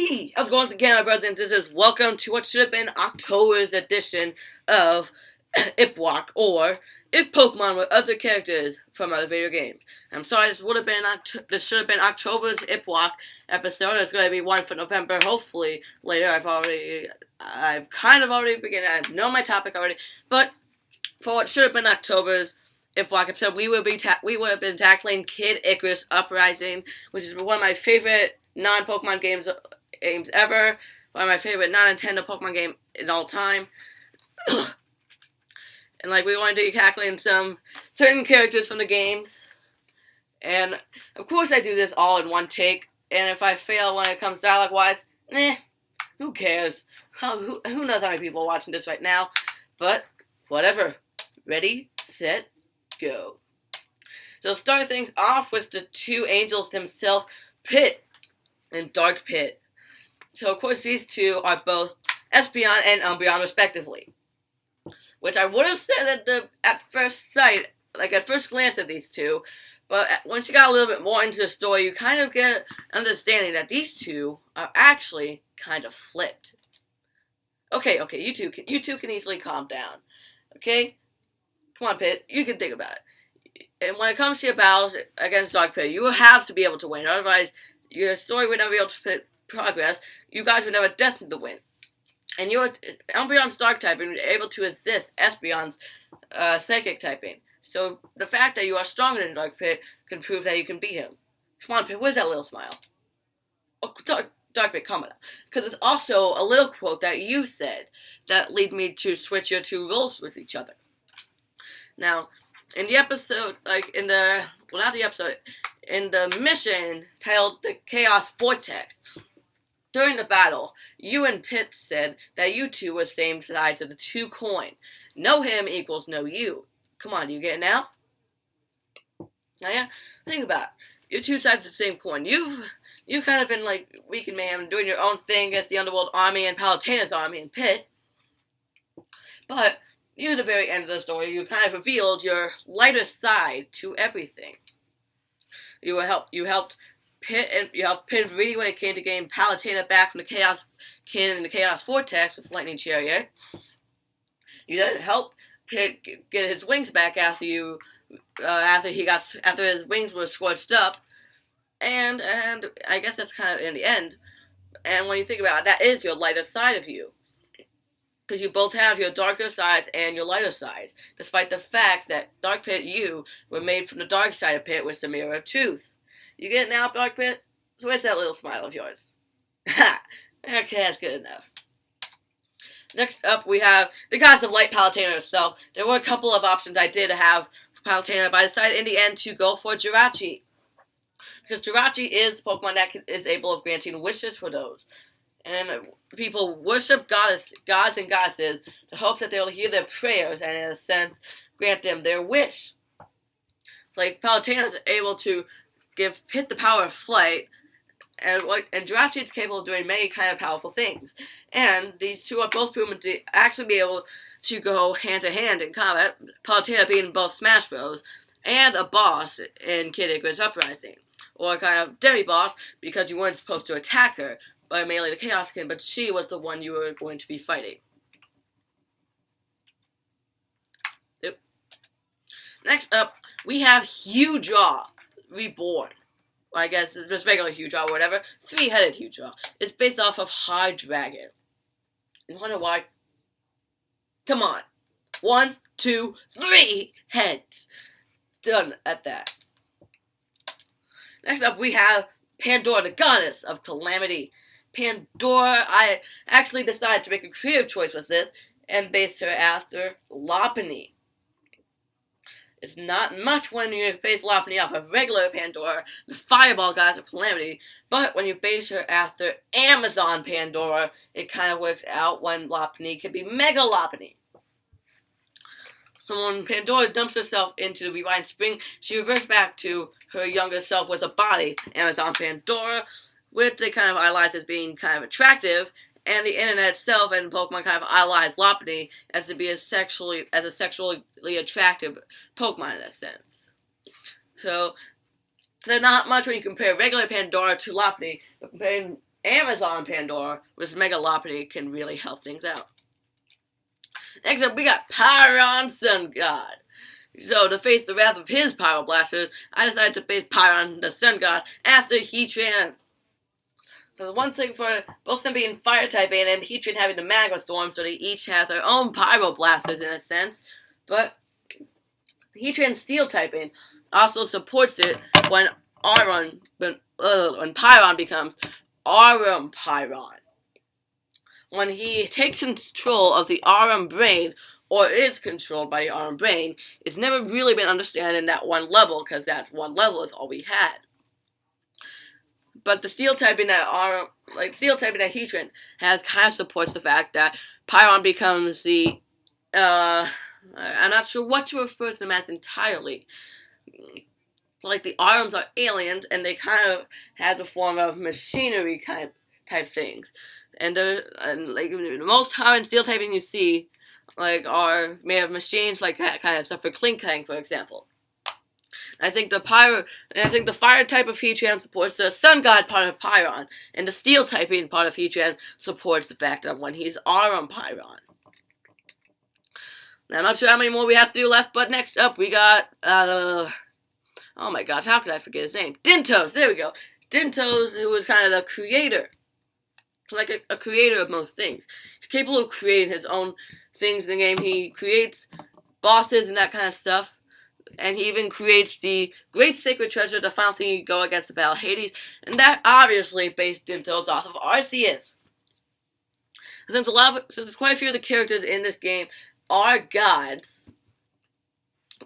Hey, how's it going again, my brothers and sisters? Welcome to what should have been October's edition of I.P.W.O.C, or If Pokemon Were Other Characters from Other Video Games. I'm sorry, this should have been October's I.P.W.O.C episode. It's going to be one for November, hopefully later. I've kind of already begun. I know my topic already, but for what should have been October's I.P.W.O.C episode, we would have been tackling Kid Icarus Uprising, which is one of my favorite non-Pokemon games ever. One of my favorite non-Nintendo Pokemon game in all time. And we want to be tackling some certain characters from the games. And of course I do this all in one take. And if I fail when it comes dialogue-wise, who cares? Who knows how many people are watching this right now? But whatever. Ready, set, go. So start things off with the two angels themselves, Pit and Dark Pit. So of course these two are both Espeon and Umbreon respectively. Which I would have said at first sight, at first glance at these two, but once you got a little bit more into the story, you kind of get an understanding that these two are actually kind of flipped. Okay, you two can easily calm down. Okay? Come on, Pit, you can think about it. And when it comes to your battles against Dark Pit, you will have to be able to win, otherwise your story would never be able to progress. You guys would never destined to win. And your Umbreon's Dark typing is able to assist Espeon's Psychic typing. So the fact that you are stronger than Dark Pit can prove that you can beat him. Come on, Pit, where's that little smile? Oh, Dark Pit, calm it down. Because it's also a little quote that you said that lead me to switch your two roles with each other. Now, in the episode, in the mission titled The Chaos Vortex, during the battle, you and Pit said that you two were same sides of the two coin. Know him equals know you. Come on, do you get it now? Now, yeah, think about it. You're two sides of the same coin. You've kind of been weak and man, doing your own thing against the Underworld Army and Palutena's army and Pit. But near the very end of the story, you kind of revealed your lighter side to everything. You helped Pit really when it came to getting Palutena back from the Chaos Kin and the Chaos Vortex with Lightning Chariot. You then helped Pit get his wings back after his wings were scorched up, and I guess that's kind of in the end. And when you think about it, that is your lighter side of you, because you both have your darker sides and your lighter sides, despite the fact that Dark Pit, you were made from the dark side of Pit with the Mirror of Truth. You get it now, Dark Pit? So where's that little smile of yours? Ha! Okay, that's good enough. Next up, we have the Goddess of Light Palutena herself. There were a couple of options I did have for Palutena, but I decided in the end to go for Jirachi. Because Jirachi is the Pokemon that is able of granting wishes for those. And people worship gods and goddesses to hope that they'll hear their prayers and, in a sense, grant them their wish. It's Palutena is able to give Pit the power of flight, and Jirachi is capable of doing many kind of powerful things. And these two are both proven to actually be able to go hand to hand in combat. Palutena being both Smash Bros. And a boss in Kid Icarus Uprising, or a kind of demi-boss because you weren't supposed to attack her by melee the Chaos Kin, but she was the one you were going to be fighting. Yep. Next up, we have Hugh-Jaw Reborn. Well, I guess it's just regular Hugh-Jaw or whatever. Three-headed Hugh-Jaw. It's based off of Hard Dragon. You wonder why? Come on. 1, 2, 3 heads. Done at that. Next up, we have Pandora, the Goddess of Calamity. Pandora, I actually decided to make a creative choice with this and based her after Lopunny. It's not much when you base Lopunny off of regular Pandora, the Fireball Goddess of Calamity, but when you base her after Amazon Pandora, it kind of works out when Lopunny could be Mega Lopunny. So when Pandora dumps herself into the Rewind Spring, she reverts back to her younger self with a body, Amazon Pandora, which they kind of idolize as being kind of attractive, and the internet itself and Pokemon kind of idolize Lopunny as to be a sexually attractive Pokemon in that sense. So they're not much when you compare regular Pandora to Lopunny, but comparing Amazon Pandora with Megalopody can really help things out. Next up, we got Pyron Sun God. So, to face the wrath of his Pyroblasters, I decided to face Pyron, the Sun God, after Heatran. There's one thing for both them being fire typing and Heatran having the Magma Storm, so they each have their own Pyroblasters in a sense. But Heatran Steel typing also supports it when when Pyron becomes Aurum Pyron. When he takes control of the Aurum Brain, or is controlled by the Aurum Brain, it's never really been understood in that one level, because that one level is all we had. But the Steel typing that Heatran has kind of supports the fact that Pyron becomes the, I'm not sure what to refer to them as entirely. Like, the Aurums are aliens, and they kind of have the form of machinery type things. And like, most Tyrant Steel typing you see, like, are made of machines, like that kind of stuff, for Clink Clank, for example. I think the fire type of Heatran supports the Sun God part of Pyron, and the Steel typing part of Heatran supports the fact that when he's Aurum Pyron. Now, I'm not sure how many more we have to do left, but next up we got, oh my gosh, how could I forget his name? Dintos, there we go. Dintos, who was kind of the creator. Like a creator of most things. He's capable of creating his own things in the game. He creates bosses and that kind of stuff. And he even creates the Great Sacred Treasure, the final thing you go against the Battle of Hades. And that obviously based Dintos off of Arceus. Since there's quite a few of the characters in this game are gods,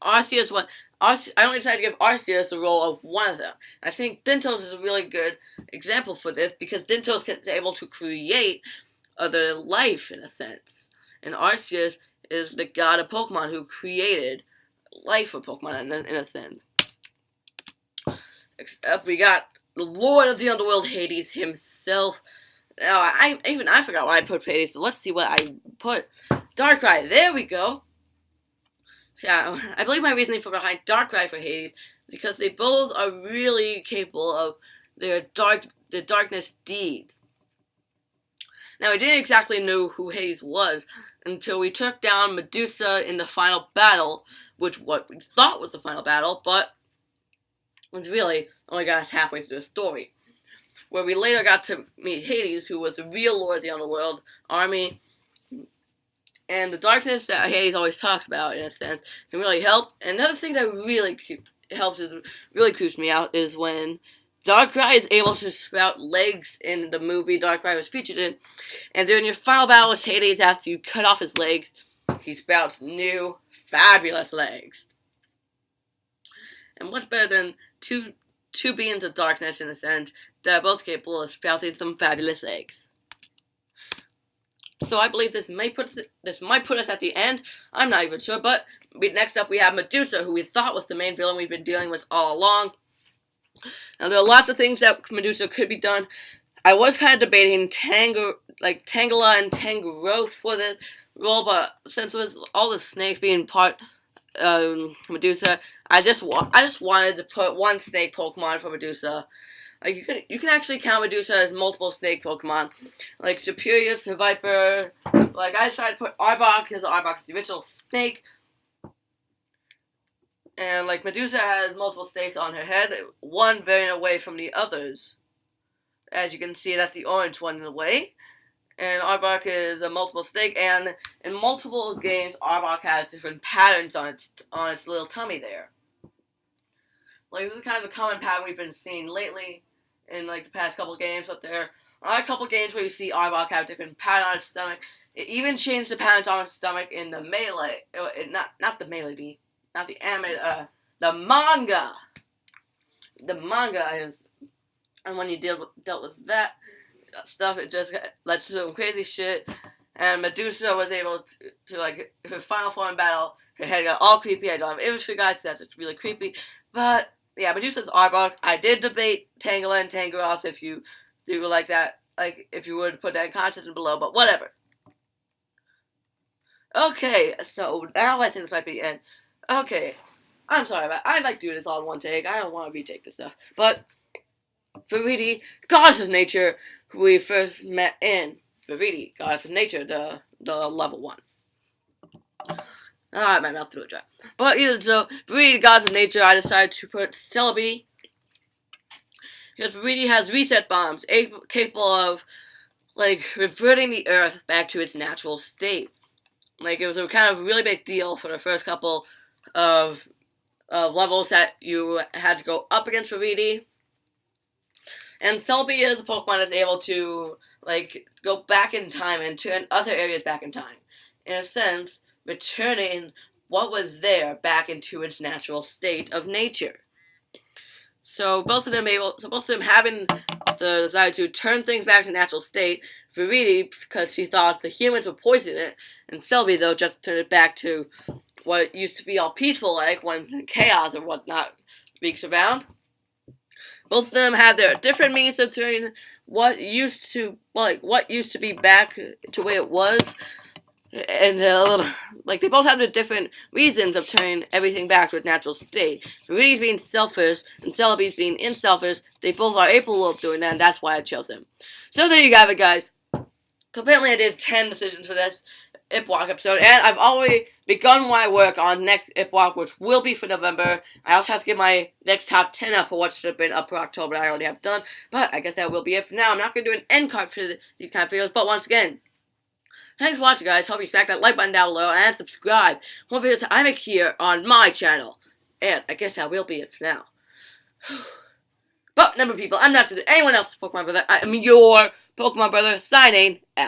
Arceus I only decided to give Arceus the role of one of them. I think Dintos is a really good example for this, because Dintos is able to create other life, in a sense. And Arceus is the god of Pokemon who created life for Pokemon, in a sense. Except we got the Lord of the Underworld, Hades himself. Now, I forgot what I put for Hades, so let's see what I put. Darkrai, there we go. Yeah, I believe my reasoning for behind Darkrai for Hades is because they both are really capable of their darkness deeds. Now, I didn't exactly know who Hades was until we took down Medusa in the final battle, which what we thought was the final battle, but was really only got us halfway through the story, where we later got to meet Hades, who was the real Lord of the Underworld army. And the darkness that Hades always talks about, in a sense, can really help. And another thing that really creeps me out is when Darkrai is able to sprout legs in the movie Darkrai was featured in. And during your final battle with Hades, after you cut off his legs, he sprouts new, fabulous legs. And what's better than two beings of darkness, in a sense, that are both capable of sprouting some fabulous legs. So I believe this might put us at the end. I'm not even sure, but next up we have Medusa, who we thought was the main villain we've been dealing with all along. Now, there are lots of things that Medusa could be done. I was kind of debating Tangela and Tangrowth for this role, but since it was all the snakes being part Medusa, I just wanted to put one snake Pokemon for Medusa. Like, you can actually count Medusa as multiple snake Pokemon. Like, Superius, Viper. Like, I decided to put Arbok, because Arbok is the original snake. And, like, Medusa has multiple snakes on her head, one very away from the others. As you can see, that's the orange one in the way. And Arbok is a multiple snake, and in multiple games, Arbok has different patterns on its little tummy there. Like, this is kind of a common pattern we've been seeing lately in, like, the past couple games, but there are a couple games where you see Arbok have different patterns on its stomach. It even changed the patterns on its stomach in the melee. Not the melee, not the anime, the manga. The manga is, and when you dealt with that stuff, it just led to some crazy shit. And Medusa was able to like, her final form battle, her head got all creepy. I don't have imagery, guys, so that's it's really creepy. But yeah, Medusa's Arbok. I did debate Tangela and Tangrowth if you do like that, like if you would put that in context below, but whatever. Okay, so now I think this might be the end. Okay, I'm sorry about it. I like doing this all in one take. I don't want to retake this stuff, but Viridi, Goddess of Nature, who we first met in Viridi, Goddess of Nature, the level 1. Alright, my mouth threw it dry. But either so, Viridi, Goddess of Nature, I decided to put Celebi, because Viridi has reset bombs, capable of, like, reverting the Earth back to its natural state. Like, it was a kind of really big deal for the first couple of levels that you had to go up against Viridi. And Celebi is a Pokemon that's able to, like, go back in time and turn other areas back in time. In a sense, returning what was there back into its natural state of nature. So both of them having the desire to turn things back to natural state. Viridi, because she thought the humans would poison it, and Celebi, though, just turned it back to what it used to be all peaceful like when chaos or whatnot wreaks around. Both of them have their different means of turning what used to be back to where it was, and they both have their different reasons of turning everything back to its natural state. Viridi's being selfish and Celebi's being unselfish. They both are capable of doing that, and that's why I chose them. So there you have it, guys. Apparently I did 10 decisions for this I.P.W.O.C episode, and I've already begun my work on next I.P.W.O.C, which will be for November. I also have to get my next top 10 up for what should have been up for October that I already have done, but I guess that will be it for now. I'm not going to do an end card for these kind of videos, but once again, thanks for watching, guys. Hope you smack that like button down below and subscribe. More videos I make here on my channel. And I guess that will be it for now. But remember, people, I'm not to anyone else's Pokemon brother. I'm your Pokemon brother, signing out.